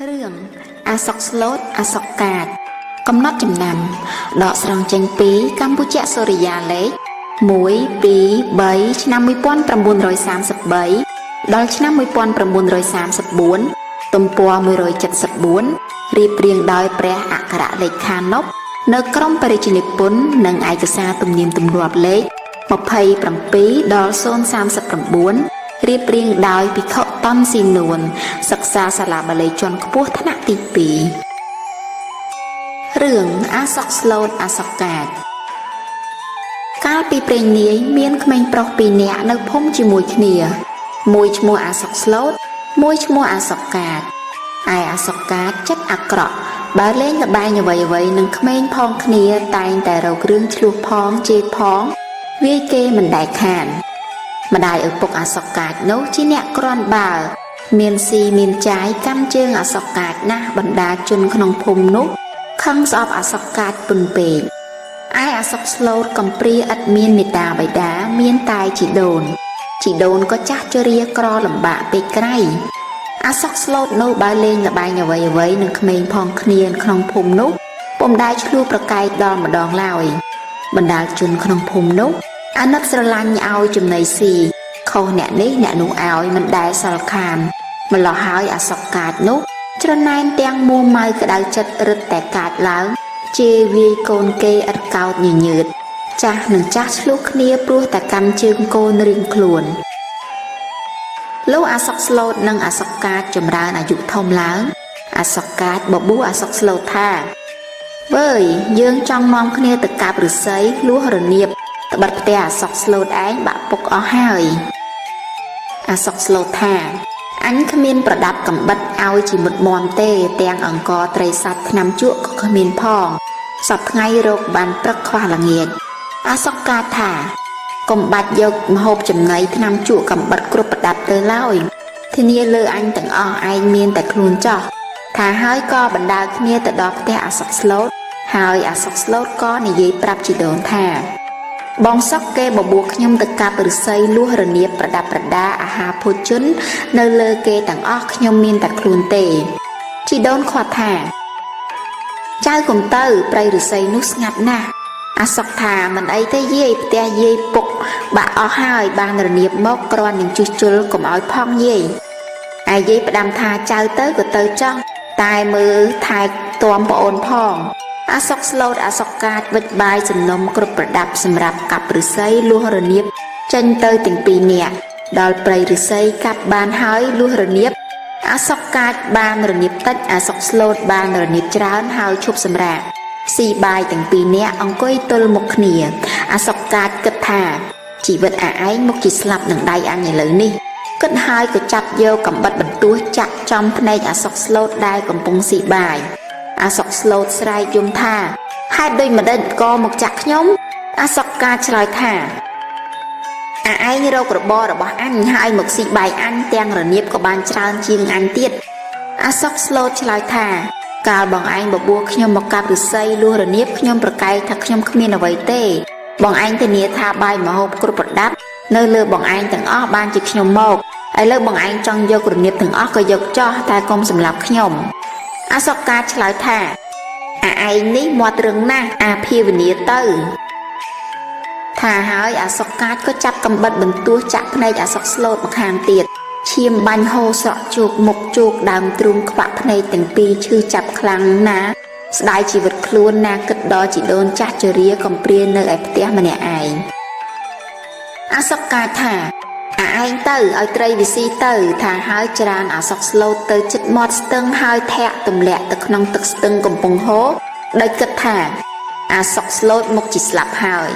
เรื่องอาសកស្លូតអាសកកាចកំណត់ចំណាំដកស្រង់ចេញពីកម្ពុជាសូរិយាលេខ1 2 3ឆ្នាំ1933ដល់ឆ្នាំ1934ទំព័រ174រៀបរៀងដោយព្រះអគ្គលេខានុកនៅក្រមបរិជ្ជនិពន្ធនិងឯកសារទំនៀមទម្លាប់លេខ27ដល់039រៀបរៀងដោយភិក្ខុតនស៊ីនួនសិក្សាសាលាបាលីជាន់ខ្ពស់ថ្នាក់ទី2រឿងអាសកស្លូតអាសកកាចកាលពីព្រេងនាយមានក្មេងប្រុស2នាក់នៅភូមិជាមួយគ្នាមួយឈ្មោះអាសកស្លូតមួយឈ្មោះអាសកកាចឯអាសកកាចចិត្តអាក្រក់បើលេងល្បែងអ្វីៗនឹងក្មេងផងគ្នាតែងតែរករឿងឆ្លោះផងជេរផងវាយគេមិនដែលខានម្ដាយឪពុកអាសកកាចនោះជាអ្នកក្រាន់បើមានស៊ីមានចាយកាន់ជើងអាសកកាចណាស់បណ្ដាជនក្នុងភូមិនោះខឹងស្អប់អាសកកាចពុនពេកឯអាសកស្លូតកំព្រាឥតមានមេត្តាបិតាមានតែជីដូនក៏ចាស់ជរាក្រលំបាកពេកក្រៃអាសកស្លូតនោះបើលេងល្បែងអ្វីៗនឹងក្មេងផងគ្នាក្នុងភូមិនោះពុំដែលឆ្លួប្រកែកដល់ម្ដងឡើយបណ្ដាលជនក្នុងភូមិនោះអាណិតស្រឡាញ់ឲ្យចំណីស៊ីខុសអ្នកនេះអ្នកនោះឲ្យមិនដែលសល់ខានម្លោះហើយអាសកកាចនោះច្រណែនទាំងមួម៉ៅក្តៅចិត្តរឹតតែកាចឡើងជេរវាយកូនគេឥតកោតញញើតចាស់នឹងចាស់ឆ្លោះគ្នាព្រោះតែកាន់ជើងកូនរៀងខ្លួនលោកអាសកស្លូតនិងអាសកកាចចម្រើនអាយុធំឡើងអាសកកាចបបួលអាសកស្លូតថាវើយយើងចង់នាំគ្នាទៅកាប់ឫស្សីលួសរនៀបត្បិតផ្ទះអាសកស្លូតឯងបាក់ពុកអស់ហើយអាសកស្លូតថាអញគ្មានប្រដាប់កំបិតឲ្យជាមុតមមទេទាំងអង្គត្រីសាច់ថ្នាំជក់ក៏គ្មានផងសប្ថ្ងៃរកបានព្រឹកខ្វះល្ងាចអាសកកាចថាកុំបាច់យកម្ហូបចំណីថ្នាំជក់កំបិតគ្រប់ប្រដាប់ទៅឡើយធានាលើអញទាំងអស់ឯងមានតែខ្លួនចោះថាហើយក៏បណ្ដាលគ្នាទៅដល់ផ្ទះអាសកស្លូតហើយអាសកស្លូតក៏និយាយប្រាប់ជីដូនថាបងសក់គេបបួលខ្ញុំទៅកាប់ឫស្សីលួសរនៀបប្រដាប់ប្រដាអាហារភោជននៅលើគេទាំងអស់ខ្ញុំមានតែខ្លួនទេជីដូនខាត់ថាចៅកុំទៅព្រៃឫស្សីនោះស្ងាត់ណាស់អាសកថាមិនអីទេយាយផ្ទះយាយពុកបាក់អស់ហើយបានរនៀបមកគ្រាន់នឹងជួសជុលកុំឲ្យផងយាយឯយាយផ្ដាំថាចៅទៅក៏ទៅចោះតែមើលថែទាំប្អូនផងអាសកស្លូតអាសកកាចវិចបាយសំណុំគ្រប់ប្រដាប់សម្រាប់កាប់ឫស្សីលួសរនៀបចេញទៅទាំងពីរនាក់ដល់ព្រៃឫស្សីកាប់បានហើយលួសរនៀបអាសកកាចបានរនៀបតិចអាសកស្លូតបានរនៀបច្រើនហើយឈប់សម្រាកស៊ីបាយទាំងពីរនាក់អង្គុយទល់មុខគ្នាអាសកកាចគិតថាជីវិតឯងមកជាស្លាប់នឹងដៃអញឥឡូវនេះគិតហើយក៏ចាប់យកកំបិតបន្ទោះចាក់ចំភ្នែកអាសកស្លូតដែលកំពុងស៊ីបាយអាសកស្លូតស្រែកយំថាហេតុដូចម្ដេចក៏មកចាក់ខ្ញុំអាសកកាចឆ្លើយថាឯងរករបររបស់អញហើយមកស៊ីបាយអញទាំងរនៀបក៏បានច្រើនជាងអញទៀតអាសកស្លូតឆ្លើយថាកាលបងឯងបបួលខ្ញុំមកកាប់ឫស្សីលួសរនៀបខ្ញុំប្រកែកថាខ្ញុំគ្មានអ្វីទេបងឯងធានាថាបាយមហូបគ្រប់ប្រដាប់នៅលើបងឯងទាំងអស់បានជាខ្ញុំមកឥឡូវបងឯងចង់យករនៀបទាំងអស់ក៏យកចោះតែកុំសម្លាប់ខ្ញុំអាសកកាចឆ្លើយថាឯងនេះមាត់រឹងណាស់អាភាវនាទៅថាហើយអាសកកាចក៏ចាប់កំបិតបន្ទោះចាក់ភ្នែកអាសកស្លូតម្ខាងទៀតឈាមបាញ់ហូរស្រក់ជោកមុខជោកដើមទ្រូងខ្វាក់ភ្នែកទាំងពីរឈឺចាប់ខ្លាំងណាស់ស្ដាយជីវិតខ្លួនណាគិតដល់ជីដូនចាស់ជរាកំព្រានៅឯផ្ទះម្នាក់ឯងអាសកកាចថាឯងទៅឲ្យត្រីវិស៊ីទៅថាហើយច្រានអាសកស្លូតទៅជិតមាត់ស្ទឹងហើយធាក់ទម្លាក់ទៅក្នុងទឹកស្ទឹងកំពុងហូរដោយគិតថាអាសកស្លូតមកជាស្លាប់ហើយ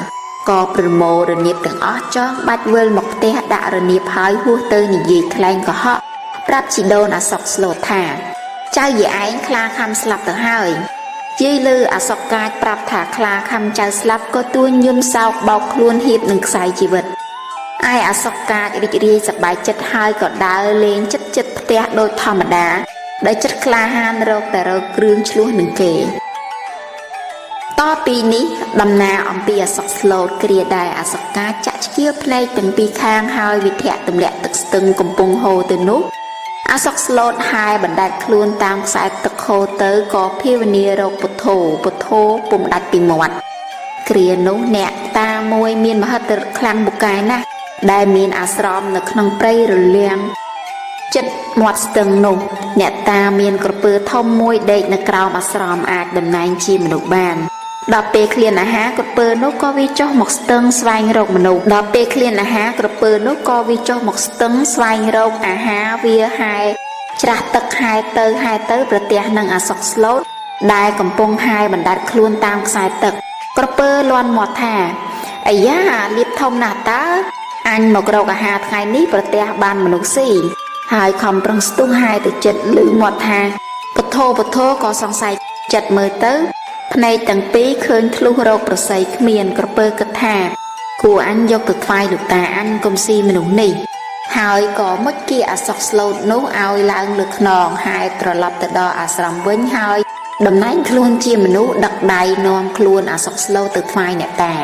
ក៏ប្រមូលរនៀបទាំងអស់ចងបាច់វិលមកផ្ទះដាក់រនៀបហើយហួសទៅនិយាយថ្លែងកុហកប្រាប់ជីដូនអាសកស្លូតថាចៅយាយឯងខ្លាខំស្លាប់ទៅហើយយាយលើអាសកកាចប្រាប់ថាខ្លាខំចៅស្លាប់ក៏ទួញយំសោកបោកខ្លួនហៀបនឹងខ្សែជីវិតឯអាសកកាចរីករាយសប្បាយចិត្តហើយក៏ដើរលេងចិត្តផ្ទះដូចធម្មតាដោយចិត្តក្លាហានរកគ្រឿងឆ្លោះនឹងគេតពីនេះដំណើរអំពីអាសកស្លូតគ្រាដែលអាសកកាចចាក់ឆ្កៀលភ្នែកទាំងពីរខាងហើយវិធាក់ទម្លាក់ទឹកស្ទឹងកំពុងហូរទៅនោះ អាសុកស្លូតហើយបណ្ដាច់ខ្លួនតាមខ្សែទឹកហូរទៅក៏ភាវនារកពុទ្ធោពុំដាច់ពីមាត់គ្រានោះអ្នកតាមួយមានមហិទ្ធិខ្លាំងពូកែណាស់ដែលមានអាស្រមនៅក្នុងព្រៃរលាងចិត្តមាត់ស្ទឹងនោះអ្នកតាមានក្រពើធំមួយដេកនៅក្រោមអាស្រមអាចតំណែងជាមនុស្សបានដល់ពេលឃ្លានអាហារក្រពើនោះក៏វាចុះមកស្ទឹងស្វែងរកមនុស្សដល់ពេលឃ្លានអាហារក្រពើនោះក៏វាចុះមកស្ទឹងស្វែងរកអាហារវាហែច្រាស់ទឹកហែទៅប្រទះនឹងអាសុកស្លូតដែលកំពុងហែបណ្ដាច់ខ្លួនតាមខ្សែទឹកក្រពើលាន់មាត់ថាអាយ៉ាលៀបធំណាស់តើអញមករកអាហារថ្ងៃនេះប្រទះបានមនុស្សស៊ីហើយខំប្រឹងស្ទុះហែទៅចិត្តលឺមាត់ថាពុទ្ធោក៏សង្ស័យចិត្តមើលទៅភ្នែកទាំងពីរឃើញធ្លុះរកប្រស័យគ្មានក្រពើគិតថាគួរអញយកទៅថ្វាយលោកតាអញកុំស៊ីមនុស្សនេះហើយក៏មុជគៀអាសុកស្លូតនោះឲ្យឡើងលើខ្នងហើយត្រឡប់ទៅដល់អាស្រមវិញហើយតំណែងខ្លួនជាមនុស្សដឹកដៃនាំខ្លួនអាសុកស្លូតទៅថ្វាយអ្នកតា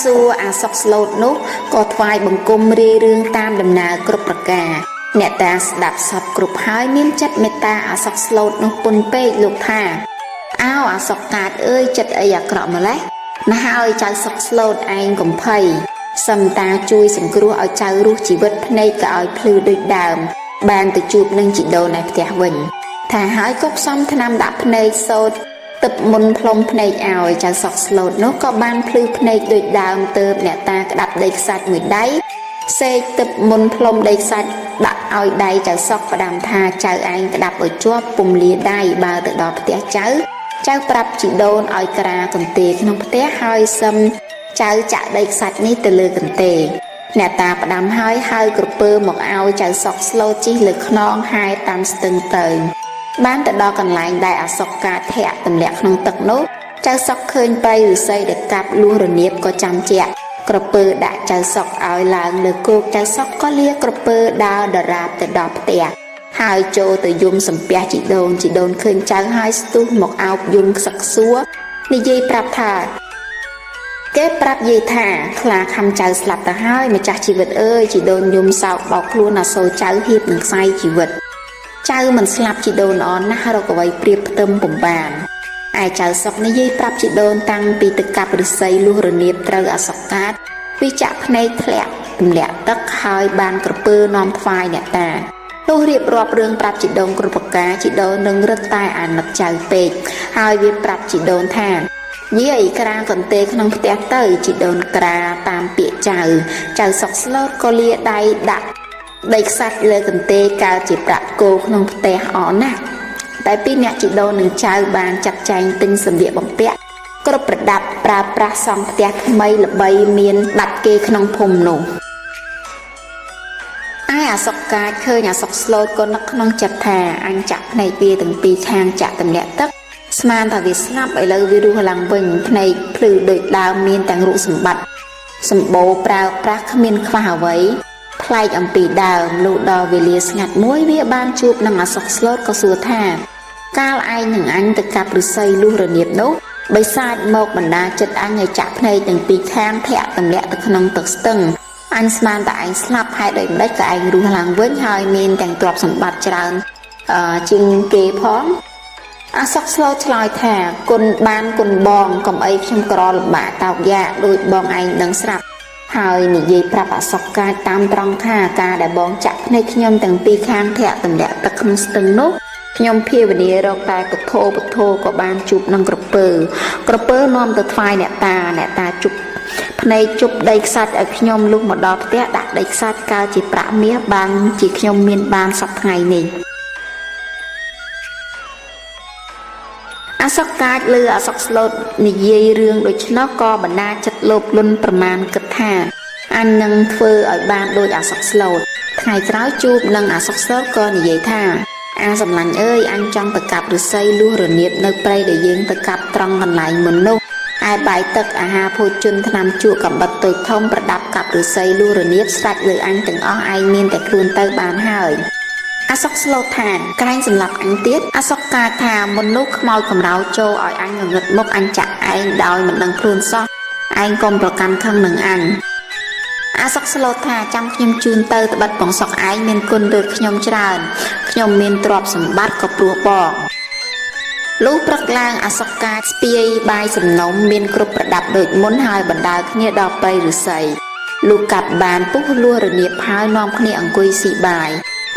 សួរអាសុកស្លូតនោះក៏ថ្វាយបង្គំរាយរឿងតាមដំណើរគ្រប់ប្រការអ្នកតាស្ដាប់សពគ្រប់ហើយមានចិត្តមេត្តាអាសុកស្លូតនោះពុនពេកលោកថាអោអាសុកកាចអើយចិត្តអីអាក្រក់ម្លេះណាហើយចៅសុកស្លូតឯងកំភៃសឹមតាជួយសង្គ្រោះឲ្យចៅរស់ជីវិតភ្នែកក៏ឲ្យភ្លឺដូចដើមបានទៅជួបនឹងជីដូននៅផ្ទះវិញថាហើយក៏ផ្សំថ្នាំដាក់ភ្នែកសោតទឹកមុនផ្លុំភ្នែកឲ្យចៅសុកស្លូតនោះក៏បានភ្លឺភ្នែកដូចដើមទៅអ្នកតាក្តាប់ដីខ្សាច់មួយដៃសេកទឹកមុនផ្លុំដីខ្សាច់ដាក់ឲ្យដៃចៅសុកផ្ដាំថាចៅឯងក្តាប់ឲ្យជាប់ពុំលាដៃបើទៅដល់ផ្ទះចៅប្រាប់ជីដូនឲ្យក្រាកន្ទេក្នុងផ្ទះហើយសឹមចៅចាក់ដីខ្សាច់នេះទៅលើកន្ទេអ្នកតាផ្ដាំហើយហៅក្រពើមកឲ្យចៅសុកស្លូតជិះលើខ្នងហើយតាមស្ទឹងទៅបានទៅដល់កន្លែងដែលអាសុកកាចធាក់ទម្លាក់ក្នុងទឹកនោះចៅសុកឃើញព្រៃឫស្សីដែលកាប់លួសរនាបក៏ចាំជាក់ក្រពើដាក់ចៅសុកឲ្យឡើងលើគោកចៅសុកក៏លាក្រពើដើរដរាបទៅដល់ផ្ទះហើយចូលទៅយំសំពះជីដូនឃើញចៅហើយស្ទុះមកអោបយំខ្សឹកសួរនិយាយប្រាប់ថាគេប្រាប់យាយថាខ្លាខំចៅស្លាប់ទៅហើយម្ចាស់ជីវិតអើយជីដូនយំសោកបោកខ្លួនអាសូរចៅហៀបនឹងខ្សែជីវិតចៅមិនស្លាប់ជីដូនអនណាស់រកអ្វីព្រៀបផ្ទឹមពុំបានឯចៅសុកនិយាយប្រាប់ជីដូនតាំងពីទៅកាប់ឫស្សីលួសរនាបត្រូវអាសុកកាចវាចាក់ភ្នែកធ្លាក់ទម្លាក់ទឹកហើយបានក្រពើនាំថ្វាយអ្នកតាលុះរៀបរាប់រឿងប្រាប់ជីដូនគ្រប់ប្រការជីដូននឹងរឹតតែអាណិតចៅពេកហើយវាប្រាប់ជីដូនថាយាយក្រាកន្ទេក្នុងផ្ទះទៅជីដូនក្រាតាមពាក្យចៅសុកស្លូតក៏លាដៃដាក់ដីខ្សាច់លើកន្ទេកើតជាប្រាក់គោក្នុងផ្ទះអរណាស់តែពីអ្នកជីដូននឹងចៅបានចាត់ចែងទិញសម្លៀកបំពាក់គ្រប់ប្រដាប់ប្រើប្រាស់សង់ផ្ទះថ្មីល្បីមានដាច់គេក្នុងភូមិនោះឯអាសុកកាចឃើញអាសុកស្លូតក៏នឹកក្នុងចិត្តថាអញចាក់ភ្នែកវាទាំងពីរខាងចាក់ទម្លាក់ទឹកស្មានថាវាស្លាប់ឥឡូវវារស់ឡើងវិញភ្នែកភ្លឺដូចដើមមានទាំងរូបសម្បត្តិសម្បូរប្រើប្រាស់គ្មានខ្វះអ្វីប្លែកអំពីដើមលុះដល់វេលាស្ងាត់មួយវាបានជួបនឹងអាសុកស្លូតក៏សួរថាកាលឯងនឹងអញទៅកាប់ឫស្សីលួសរនាបនោះបិសាចមកបណ្ដាចិត្តអញឲ្យចាក់ភ្នែកទាំងពីរខាងធាក់ទម្លាក់ទៅក្នុងទឹកស្ទឹងអញស្មានតែឯងស្លាប់ហេតុដូចម្ដេចក៏ឯងរស់ឡើងវិញហើយមានទាំងទ្រព្យសម្បត្តិច្រើនជាងគេផងអាសុកស្លូតឆ្លើយថាគុណបានគុណបងកុំអីខ្ញុំក្រលំបាកតោកយ៉ាដូចបងឯងដឹងស្រាប់ហើយនិយាយប្រាប់អាសុកកាចតាមត្រង់ថាការដែលបងចាក់ភ្នែកខ្ញុំទាំងពីរខាងធាក់ទម្លាក់ទឹកក្នុងស្ទឹងនោះខ្ញុំភាវនារកតែពុទ្ធោក៏បានជួបនឹងក្រពើនាំទៅថ្វាយអ្នកតាជប់ភ្នែកជប់ដីខ្សាច់ឲ្យខ្ញុំលុះមកដល់ផ្ទះដាក់ដីខ្សាច់កើតជាប្រាក់មាសបានជាខ្ញុំមានបានសប្តាហ៍ថ្ងៃនេះអាសុកកាចលើអាសុកស្លូតនិយាយរឿងដូច្នោះក៏បណ្ដាចិត្តលោភលន់ប្រមាណគិតថាអញនឹងធ្វើឲ្យបានដូចអាសុកស្លូតថ្ងៃក្រោយជួបនឹងអាសុកស្លូតក៏និយាយថាអាសម្លាញ់អើយអញចង់ទៅកាប់ឫស្សីលួសរនាបនៅព្រៃដែលយើងទៅកាប់ត្រង់កន្លែងមុននោះឯបាយទឹកអាហារភោជនថ្នាំជក់កំបិតតូចធំប្រដាប់កាប់ឫស្សីលួសរនាបស្រេចលើអញទាំងអស់ឯងមានតែខ្លួនទៅបានហើយអាសុកស្លូតថាក្រែងសម្លាប់អញទៀតអាសុកកាចថាមុននោះខ្មោចកំរោលចូលឲ្យអញងងឹតមុខអញចាក់ឯងដោយមិនដឹងខ្លួនសោះឯងកុំប្រកាន់ខឹងនឹងអញ អាសុកស្លូតថាចាំខ្ញុំជូនទៅត្បិតបងសុកឯងមានគុណលើខ្ញុំច្រើនខ្ញុំមានទ្រព្យសម្បត្តិក៏ព្រោះបងលុះព្រឹកឡើងអាសុកកាចស្ពាយបាយសំណុំមានគ្រប់ប្រដាប់ដូចមុនហើយបណ្ដាលគ្នាដល់ព្រៃឫស្សីលុះកាត់បានពុះលួរនាបហើយនាំគ្នាអង្គុយស៊ីបាយ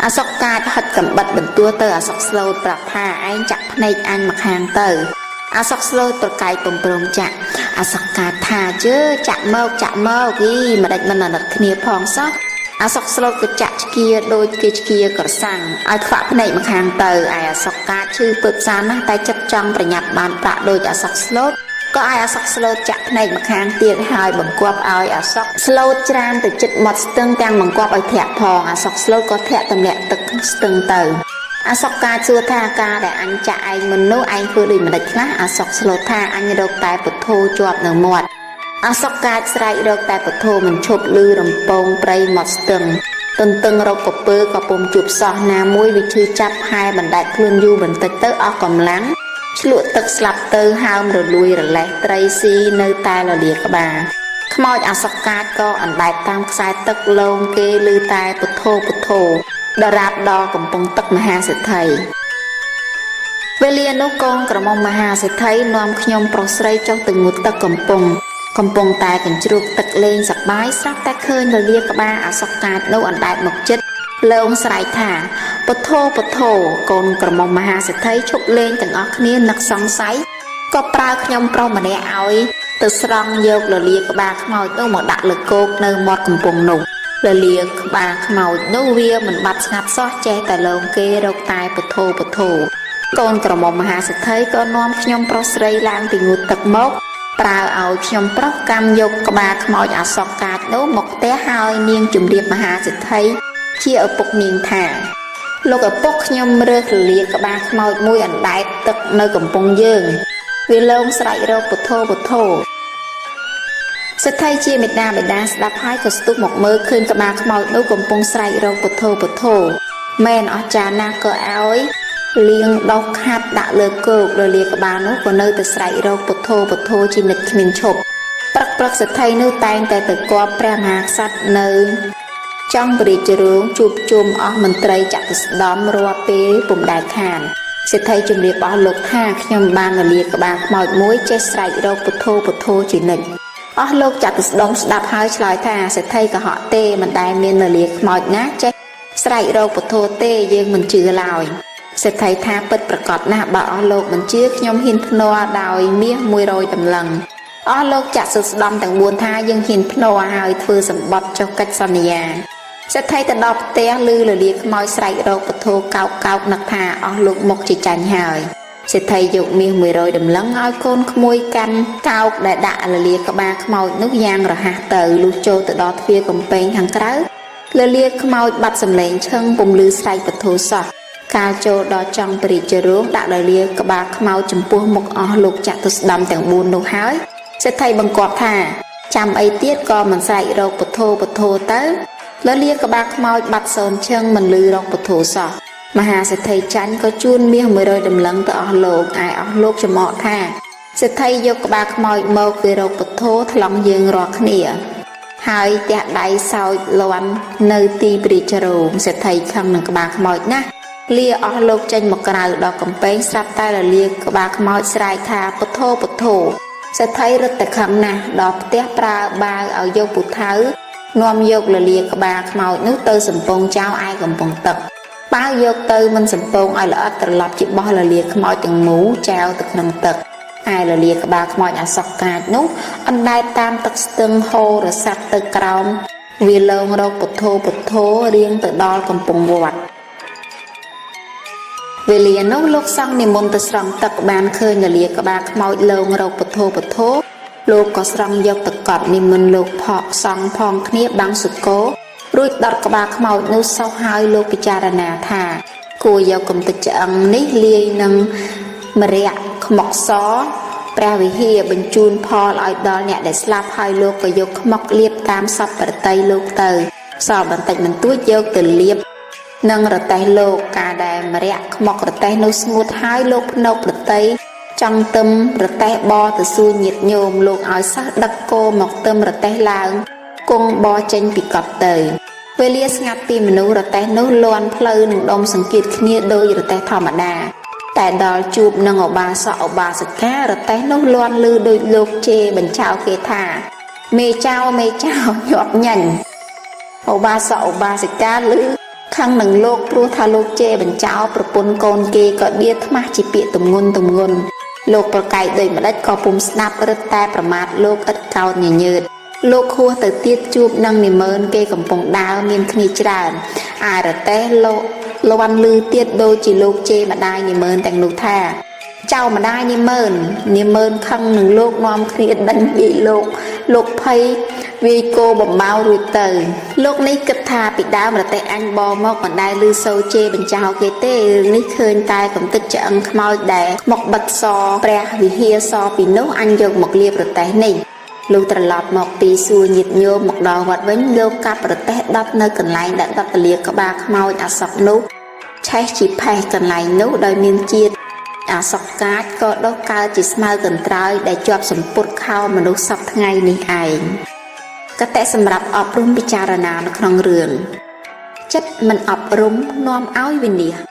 អាសុកកាចហិតកំបិតបន្ទួទៅអាសុកស្លូតប្រាប់ថាឯងចាក់ភ្នែកអញមកខាងទៅអាសុកស្លូតប្រកែកបំព្រមចាក់អាសុកកាចថាជើចាក់មកអីមិនដេចមិនអាណិតគ្នាផងសោះអាសុកស្លូតក៏ចាក់ឆ្កៀដូចគេឆ្កៀក្រសាំងឲ្យខ្វាក់ភ្នែកមកខាងទៅឯអាសុកកាចឈឺពើផ្សាណាស់តែចិត្តចង់ប្រញាប់បានប្រាក់ដូចអាសុកស្លូតក៏ឲ្យអាសុកស្លូតចាក់ភ្នែកមកខាងទៀតហើយបង្គាប់ឲ្យអាសុកស្លូតច្រានទៅចិត្តមាត់ស្ទឹងទាំងបង្គាប់ឲ្យធាក់ផងអាសុកស្លូតក៏ធាក់ទម្លាក់ទឹកស្ទឹងទៅអាសុកកាចសួរថាការដែលអញចាក់ឯងមុននោះឯងធ្វើដូចម្ដេចខ្លះអាសុកស្លូតថាអញរកតែពុទ្ធោជាប់នៅមាត់អាសុកកាចស្រែករកតែពុទ្ធោមិនឈប់លឺរំពងព្រៃមាត់ស្ទឹងទន្ទឹងរកកពើក៏ពុំជួបសោះណាមួយវាឈឺចាប់ហែបណ្ដែតខ្លួនយូរបន្តិចទៅអស់កម្លាំងឆ្លក់ទឹកស្លាប់ទៅហើមរលួយរលេះត្រីស៊ីនៅតែលលាក្បាលខ្មោចអាសុកកាចក៏អណ្ដែតតាមខ្សែទឹកលងគេឮតែពុទ្ធោដរាបដល់កំពង់ទឹកមហាសេដ្ឋីវេលានោះកូនក្រមុំមហាសេដ្ឋីនាំខ្ញុំប្រុសស្រីចុះទៅងូតទឹកកំពុងតែកញ្ជ្រោកទឹកលេងសប្បាយស្រាប់តែឃើញលលាក្បាលអាសុកកាចនោះអណ្ដែតមកចិត្តលើងស្រែកថាពុទ្ធោកូនក្រមុំមហាសេដ្ឋីឈប់លេងទាំងអស់គ្នានឹកសង្ស័យក៏ប្រើខ្ញុំប្រុសម្នាក់ឲ្យទៅស្រង់យកលលាក្បាលខ្មោចនោះមកដាក់លើគោកនៅមាត់កំពង់នោះលលាក្បាលខ្មោចនោះវាមិនបាត់ស្ងាត់សោះចេះតែលងគេរកតែពុទ្ធោកូនក្រមុំមហាសេដ្ឋីក៏នាំខ្ញុំប្រុសស្រីឡើងពីងូតទឹកមកប្រើឲ្យខ្ញុំប្រុសកម្មយកក្បាលខ្មោចអាសុកកាចនោះមកផ្ទះហើយនាងជំរាបមហាសេដ្ឋីជាឪពុកនាងថាលោកឪពុកខ្ញុំរើសលលាក្បាលខ្មោចមួយអណ្ដែតទឹកនៅកំពង់យើងវាលងស្រែករកពុទ្ធោសេដ្ឋីជាមេដាបេដាស្ដាប់ហើយក៏ស្ទុះមកមើលឃើញក្បាលខ្មោចនោះកំពុងស្រែករកពុទ្ធោមែនអស្ចារ្យណាស់ក៏ឲ្យលៀងដោះខាត់ដាក់លើគោកលលាក្បាលនោះក៏នៅតែស្រែករកពុទ្ធោជានិច្ចគ្មានឈប់ព្រឹកសេដ្ឋីនោះតែងតែទៅគប់ព្រះមហាក្សត្រនៅចង់ព្រះរាជរោងជួបជុំអស់មន្ត្រីចក្រស្ដំរាល់ពេលពុំដែលខានសេដ្ឋីជំរាបអស់លោកថាខ្ញុំបានលលាក្បាលខ្មោចមួយចេះស្រែករកពុទ្ធោជានិច្ចអស់លោកចក្រស្ដំស្ដាប់ហើយឆ្លើយថាសេដ្ឋីកុហកទេមិនដែលមានលលាខ្មោចណាចេះស្រែករកពុទ្ធោទេយើងមិនជឿឡើយសេដ្ឋីថាពិតប្រកបណាស់បើអស់លោកមិនជឿខ្ញុំហ៊ានភ្នាល់ដោយមាស100តម្លឹងអស់លោកចាក់សុស្ដំទាំង4ថាយើងហ៊ានភ្នាល់ហើយធ្វើសម្បត្តិចុះកិច្ចសន្យាសេដ្ឋីទៅដល់ផ្ទះឮលលាខ្មោចស្រែករកពុទ្ធោកោកនឹកថាអស់លោកមុខជាចាញ់ហើយសេដ្ឋីយកមាស100តម្លឹងឲ្យកូនក្មួយកាន់កោកដែលដាក់លលាក្បាលខ្មោចនោះយ៉ាងរហ័សទៅលុះចូលទៅដល់ទ្វារកំពែងខាងក្រៅលលាខ្មោចបាត់សម្លេងឈឹងពុំឮស្រែកពុទ្ធោសោះកាលចូលដល់ចង់ព្រះរាជរោងដាក់លលាក្បាលខ្មោចចំពោះមុខអស់លោកចតុស្ដំទាំង4នោះហើយសេដ្ឋីបង្គាប់ថាចាំអីទៀតក៏មិនស្រែករកពុទ្ធោទៅលលាក្បាលខ្មោចបាត់សូនឈឹងមិនឮរកពុទ្ធោសោះមហាសេដ្ឋីចាញ់ក៏ជូនមាស100តម្លឹងទៅអស់លោកឯអស់លោកចំអកថាសេដ្ឋីយកក្បាលខ្មោចមកវារកពុទ្ធោថ្លង់យើងរាល់គ្នាហើយទះដៃសោចលាន់នៅទីព្រះរាជរោងសេដ្ឋីខឹងនឹងក្បាលខ្មោចណាស់លាអស់លោកចេញមកក្រៅដល់កំពែងស្រាប់តែលលាក្បាលខ្មោចស្រែកថាពុទ្ធោសេដ្ឋីរត់តែខឹងណាស់ដល់ផ្ទះប្រើបាវឲ្យយកពូថៅនាំយកលលាក្បាលខ្មោចនោះទៅសំពងចោលឯកំពង់ទឹកបាវយកទៅមិនសំពងឲ្យល្អិតត្រឡប់ជាបោះលលាខ្មោចទាំងមូលចោលទៅក្នុងទឹកឯលលាក្បាលខ្មោចអាសុកកាចនោះអណ្ដែតតាមទឹកស្ទឹងហូររសាត់ទៅក្រោមវាលងរកពុទ្ធោរៀងទៅដល់កំពង់វត្តវេលានោះលោកសង្ឃនិមន្តទៅស្រង់ទឹកបានឃើញលលាក្បាលខ្មោចលងរកពុទ្ធោលោកក៏ស្រង់យកទឹកកត់និមន្តលោកផកសង្ឃផងគ្នាបាំងសុគររួចដុតក្បាលខ្មោចនោះសោះហើយលោកពិចារណាថាគួរយកកំទេចឆ្អឹងនេះលាយនឹងម្រ័ក្សខ្មុកសព្រះវិហារបញ្ជូនផលឲ្យដល់អ្នកដែលស្លាប់ហើយលោកក៏យកខ្មុកលាបតាមសពប្រតិលោកទៅសល់បន្តិចបន្តួចយកទៅលាបនឹងរទេះលោកការដែលម្រ័ក្សខ្មុករទេះនោះស្ងួតហើយលោកភ្នុកប្រតិចង់ទឹមរទេះបទៅសួរញាតិញោមលោកឲ្យសិស្សដឹកគោមកទឹមរទេះឡើងគ គង់បោចេញពីកប់ទៅវេលាស្ងាត់ពីមនុស្សរទេះនោះលន់ផ្លូវនឹងដុំសង្កៀតគ្នាដោយរទេះធម្មតាតែដល់ជួបនឹងឧបាសកឧបាសិការទេះនោះលន់ឮដោយលោកជេបញ្ចៅគេថាមេចៅញាប់ញញឧបាសកឧបាសិកាឮខឹងនឹងលោកព្រោះថាលោកជេបញ្ចៅប្រពន្ធកូនគេក៏ដៀថ្មាស់ជាពាក្យទម្ងន់លោកប្រកែកដូចម្ដេចក៏ពុំស្ដាប់រឹតតែប្រមាថលោកឥតកោតញញើតលោកខួសទៅទៀតជួបនឹងនិមឺនគេកំពុងដើរមានគ្នាច្រើនអារទេះលោកលន់ឮទៀតដូចជាលោកជេម្ដាយនិមឺនទាំងនោះថាចៅម្ដាយនិមឺនខឹងនឹងលោកនាំគ្នាដេញនិយាយលោកភ័យវាយគោបំមៅរួចទៅលោកនេះគិតថាពីដើមរទេះអញបមកមិនដែលឮសូរជេបញ្ចោគេទេរឿងនេះឃើញតែកំតិចឆ្អឹងខ្មោចដែលមកបិទសព្រះវិហារសពីនោះអញយកមកលាបរទេះនេះលោកត្រឡប់មកពីសួរញាតិញោមមកដល់វត្តវិញលោកកាប់រទេះដុតនៅកន្លែងដែលដុតពលាក្បាលខ្មោចអាសកនោះឆេះជាផេះកន្លែងនោះដោយមានជាតិអាសកកាចក៏ដុះកើតជាស្មៅកន្ត្រើយដែលជាប់សម្ពុតខោមនុស្សសពថ្ងៃនេះឯងកតេសម្រាប់អប់រំពិចារណានៅក្នុងរឿងចិត្តមិនអប់រំនាំឲ្យវិនាស